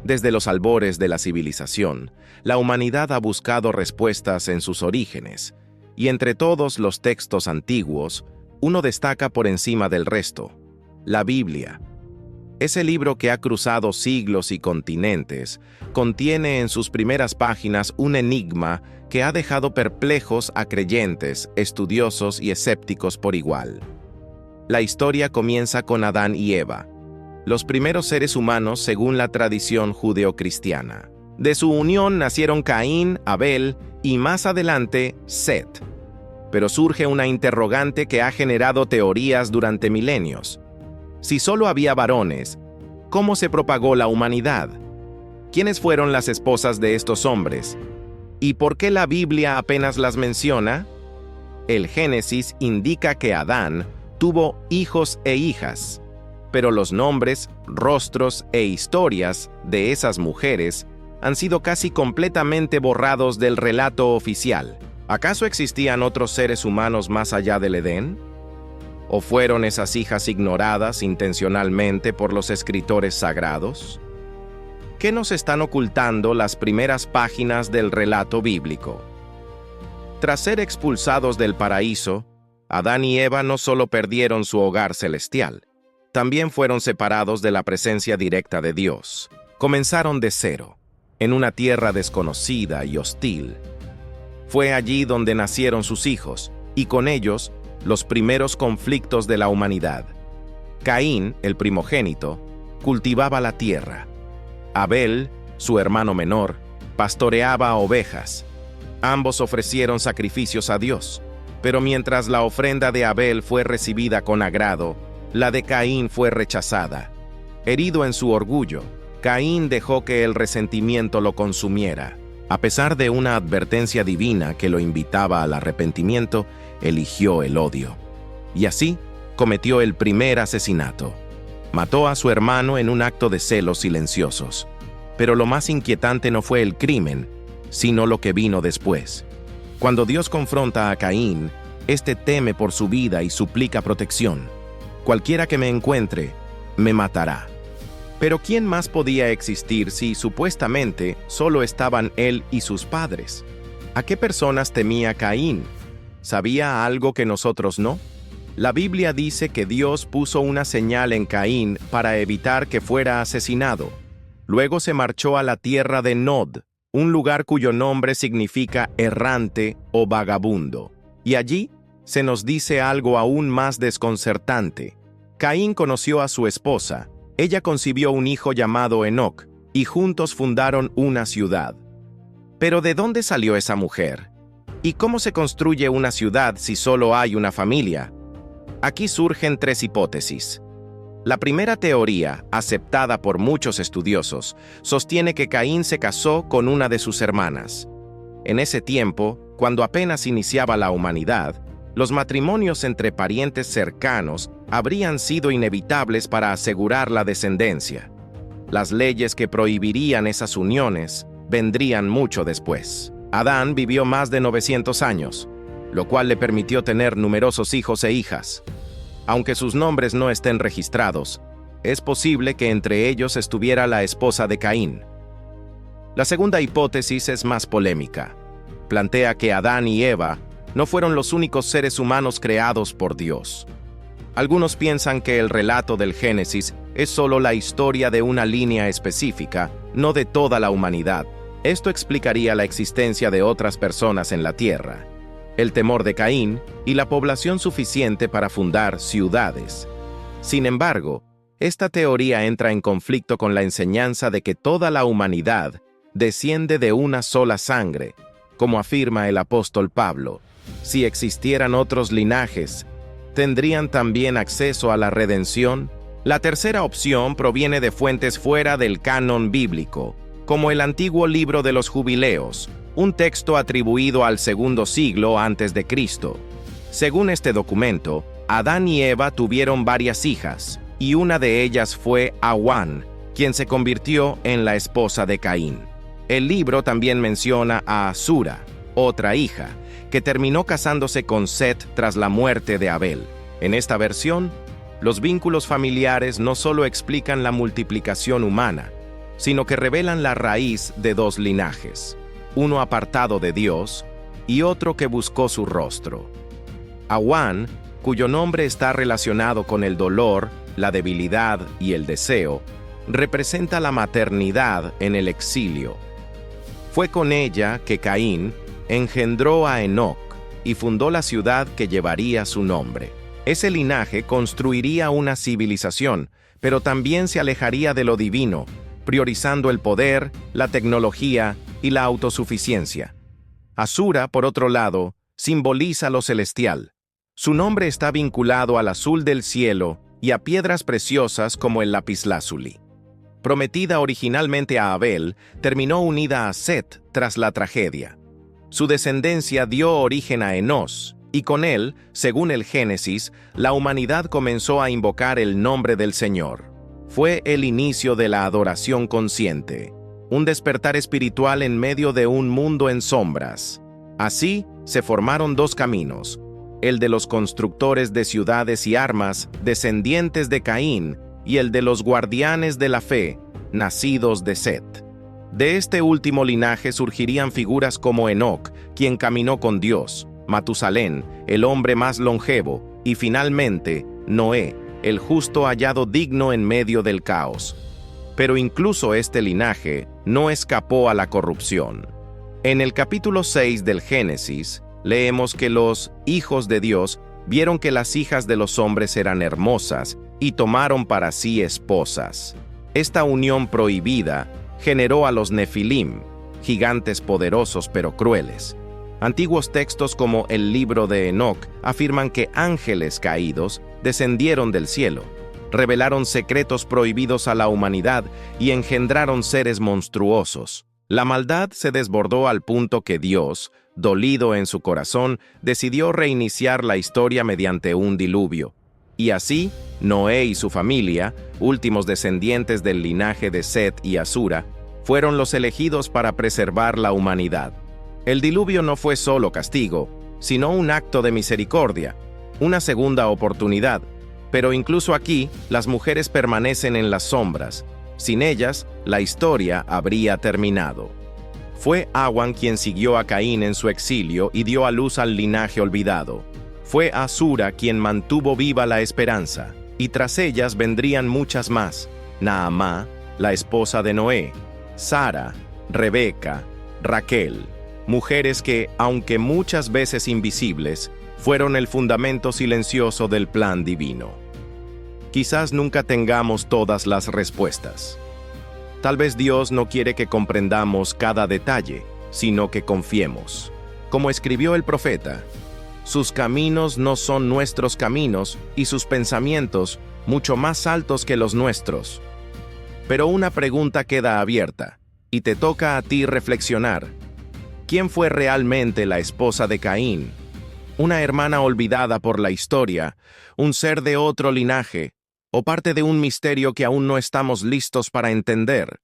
Desde los albores de la civilización, la humanidad ha buscado respuestas en sus orígenes, y entre todos los textos antiguos, uno destaca por encima del resto: la Biblia. Ese libro que ha cruzado siglos y continentes, contiene en sus primeras páginas un enigma que ha dejado perplejos a creyentes, estudiosos y escépticos por igual. La historia comienza con Adán y Eva, los primeros seres humanos según la tradición judeocristiana. De su unión nacieron Caín, Abel y más adelante Set. Pero surge una interrogante que ha generado teorías durante milenios. Si solo había varones, ¿cómo se propagó la humanidad? ¿Quiénes fueron las esposas de estos hombres? ¿Y por qué la Biblia apenas las menciona? El Génesis indica que Adán tuvo hijos e hijas, pero los nombres, rostros e historias de esas mujeres han sido casi completamente borrados del relato oficial. ¿Acaso existían otros seres humanos más allá del Edén? ¿O fueron esas hijas ignoradas intencionalmente por los escritores sagrados? ¿Qué nos están ocultando las primeras páginas del relato bíblico? Tras ser expulsados del paraíso, Adán y Eva no solo perdieron su hogar celestial, también fueron separados de la presencia directa de Dios. Comenzaron de cero, en una tierra desconocida y hostil. Fue allí donde nacieron sus hijos, y con ellos, los primeros conflictos de la humanidad. Caín, el primogénito, cultivaba la tierra. Abel, su hermano menor, pastoreaba ovejas. Ambos ofrecieron sacrificios a Dios, pero mientras la ofrenda de Abel fue recibida con agrado, la de Caín fue rechazada. Herido en su orgullo, Caín dejó que el resentimiento lo consumiera. A pesar de una advertencia divina que lo invitaba al arrepentimiento, eligió el odio. Y así cometió el primer asesinato. Mató a su hermano en un acto de celos silenciosos. Pero lo más inquietante no fue el crimen, sino lo que vino después. Cuando Dios confronta a Caín, éste teme por su vida y suplica protección. Cualquiera que me encuentre, me matará. Pero ¿quién más podía existir si supuestamente solo estaban él y sus padres? ¿A qué personas temía Caín? ¿Sabía algo que nosotros no? La Biblia dice que Dios puso una señal en Caín para evitar que fuera asesinado. Luego se marchó a la tierra de Nod, un lugar cuyo nombre significa errante o vagabundo. Y allí se nos dice algo aún más desconcertante. Caín conoció a su esposa. Ella concibió un hijo llamado Enoc, y juntos fundaron una ciudad. Pero ¿de dónde salió esa mujer? ¿Y cómo se construye una ciudad si solo hay una familia? Aquí surgen tres hipótesis. La primera teoría, aceptada por muchos estudiosos, sostiene que Caín se casó con una de sus hermanas. En ese tiempo, cuando apenas iniciaba la humanidad, los matrimonios entre parientes cercanos habrían sido inevitables para asegurar la descendencia. Las leyes que prohibirían esas uniones vendrían mucho después. Adán vivió más de 900 años, lo cual le permitió tener numerosos hijos e hijas. Aunque sus nombres no estén registrados, es posible que entre ellos estuviera la esposa de Caín. La segunda hipótesis es más polémica. Plantea que Adán y Eva no fueron los únicos seres humanos creados por Dios. Algunos piensan que el relato del Génesis es solo la historia de una línea específica, no de toda la humanidad. Esto explicaría la existencia de otras personas en la tierra, el temor de Caín y la población suficiente para fundar ciudades. Sin embargo, esta teoría entra en conflicto con la enseñanza de que toda la humanidad desciende de una sola sangre, como afirma el apóstol Pablo. Si existieran otros linajes, ¿tendrían también acceso a la redención? La tercera opción proviene de fuentes fuera del canon bíblico, como el antiguo libro de los Jubileos, un texto atribuido al segundo siglo antes de Cristo. Según este documento, Adán y Eva tuvieron varias hijas, y una de ellas fue Awan, quien se convirtió en la esposa de Caín. El libro también menciona a Asura, otra hija, que terminó casándose con Set tras la muerte de Abel. En esta versión, los vínculos familiares no solo explican la multiplicación humana, sino que revelan la raíz de dos linajes, uno apartado de Dios y otro que buscó su rostro. Awan, cuyo nombre está relacionado con el dolor, la debilidad y el deseo, representa la maternidad en el exilio. Fue con ella que Caín engendró a Enoc y fundó la ciudad que llevaría su nombre. Ese linaje construiría una civilización, pero también se alejaría de lo divino, priorizando el poder, la tecnología y la autosuficiencia. Asura, por otro lado, simboliza lo celestial. Su nombre está vinculado al azul del cielo y a piedras preciosas como el lapislázuli. Prometida originalmente a Abel, terminó unida a Set tras la tragedia. Su descendencia dio origen a Enós, y con él, según el Génesis, la humanidad comenzó a invocar el nombre del Señor. Fue el inicio de la adoración consciente, un despertar espiritual en medio de un mundo en sombras. Así, se formaron dos caminos, el de los constructores de ciudades y armas, descendientes de Caín, y el de los guardianes de la fe, nacidos de Set. De este último linaje surgirían figuras como Enoc, quien caminó con Dios, Matusalén, el hombre más longevo, y finalmente, Noé, el justo hallado digno en medio del caos. Pero incluso este linaje no escapó a la corrupción. En el capítulo 6 del Génesis, leemos que los hijos de Dios vieron que las hijas de los hombres eran hermosas y tomaron para sí esposas. Esta unión prohibida generó a los Nefilim, gigantes poderosos pero crueles. Antiguos textos como el libro de Enoc afirman que ángeles caídos descendieron del cielo, revelaron secretos prohibidos a la humanidad y engendraron seres monstruosos. La maldad se desbordó al punto que Dios, dolido en su corazón, decidió reiniciar la historia mediante un diluvio. Y así, Noé y su familia, últimos descendientes del linaje de Set y Asura, fueron los elegidos para preservar la humanidad. El diluvio no fue solo castigo, sino un acto de misericordia, una segunda oportunidad. Pero incluso aquí, las mujeres permanecen en las sombras. Sin ellas, la historia habría terminado. Fue Awan quien siguió a Caín en su exilio y dio a luz al linaje olvidado. Fue Asura quien mantuvo viva la esperanza, y tras ellas vendrían muchas más: Naamá, la esposa de Noé, Sara, Rebeca, Raquel, mujeres que, aunque muchas veces invisibles, fueron el fundamento silencioso del plan divino. Quizás nunca tengamos todas las respuestas. Tal vez Dios no quiere que comprendamos cada detalle, sino que confiemos. Como escribió el profeta, sus caminos no son nuestros caminos y sus pensamientos mucho más altos que los nuestros. Pero una pregunta queda abierta, y te toca a ti reflexionar. ¿Quién fue realmente la esposa de Caín? ¿Una hermana olvidada por la historia, un ser de otro linaje, o parte de un misterio que aún no estamos listos para entender?